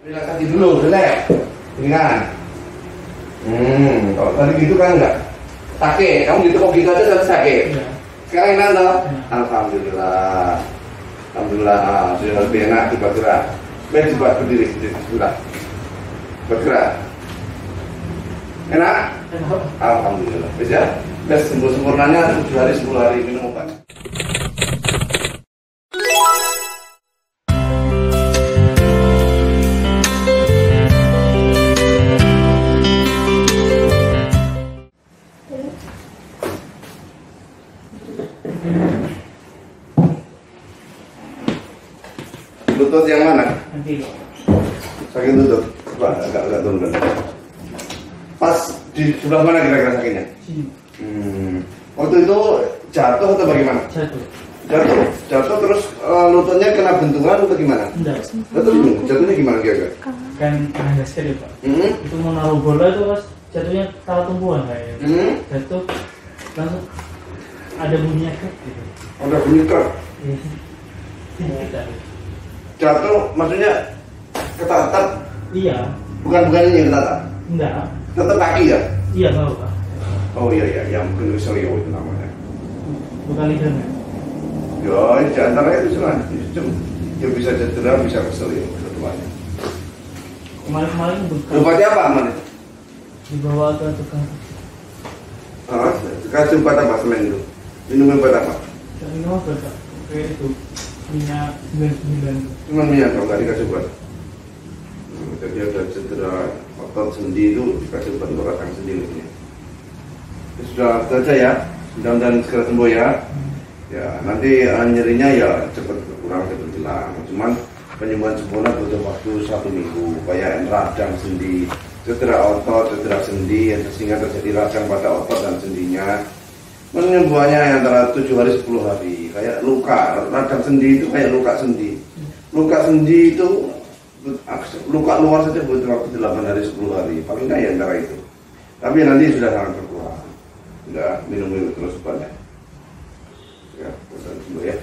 Relaksasi dulu, relax. Ringan. Kalau tadi gitu kan enggak sakit. Kamu gitu kok gitu aja sampai sakit. Ya. Sekarang enak toh? Ya. Alhamdulillah. Alhamdulillah, sudah lebih enak coba gerak. Coba berdiri sedikit sudah. Bergerak. Enak? Enak. Alhamdulillah. Bisa? Tes sembuh sempurnanya 7 hari 10 hari minum obat. Lutut yang mana? Nanti. Sakit lutut. Coba agak turun. Pas di sebelah mana kira-kira sakitnya? Sini. Waktu itu jatuh atau bagaimana? Jatuh terus lututnya kena benturan atau gimana? Enggak. Betul, jatuhnya gimana kira-kira? Kan ada sekali Pak. Itu mau naruh bola itu pas jatuhnya salah tumpuan kayaknya. Jatuh langsung ada bunyinya gitu. Ada bunyi krek. Iya. Jatuh maksudnya ketatap? Iya. Bukan ini yang ketatap? Enggak. Tetap kaki ya? Iya tahu Pak. Oh iya, mungkin keselio itu namanya. Bukan lidah. Ya, di antara itu cuma ya bisa cedera, bisa keselio keduanya. Kemarin Obatnya apa aman itu? dibawa ke tukang. Kasih obat apa selain itu? Minum obat apa? Yang ini apa Pak? Kayak itu minyak 99. Cuma minyak kalau nggak dikasih obat. Jadi ada cedera otot sendi itu dikasih obat untuk radang sendi ini. Sudah saja ya, mudah-mudahan segera sembuh ya. Ya nanti nyerinya ya cepat berkurang, cepat hilang. Cuman penyembuhan sempurna butuh waktu 1 minggu. Kayak radang sendi, cedera otot, cedera sendi, sehingga terjadi radang pada otot dan sendinya. Penyembuhannya antara 7 hari 10 hari. Kayak luka, radang sendi itu kayak luka sendi. Luka sendi itu luka luar saja butuh waktu 8 hari 10 hari. Paling nggak ya antara itu. Tapi nanti sudah sangat berkurang. Sudah minum terus obatnya. Ya, pesan dulu ya.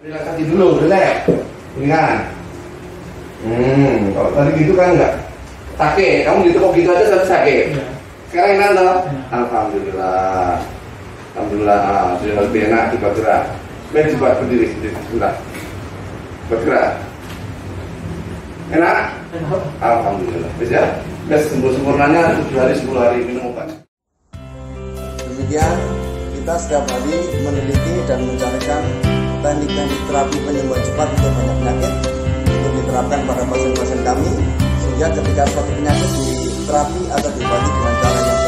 Relaksasi dulu, relax. Ringan. Kalau tadi gitu kan enggak sakit. Kamu gitu kok gitu aja sampai sakit. Iya. Sekarang enak toh? Ya. Alhamdulillah. Alhamdulillah, sudah lebih enak coba gerak. Coba berdiri sedikit sudah. Bergerak. Enak? Enak. Alhamdulillah. Bisa? Tes sembuh sempurnanya 7 hari 10 hari minum obat. Demikian kita setiap hari meneliti dan mencarikan teknik-teknik terapi penyembuhan cepat untuk banyak penyakit untuk diterapkan pada pasien-pasien kami, sehingga ketika suatu penyakit diterapi atau diobati dengan cara yang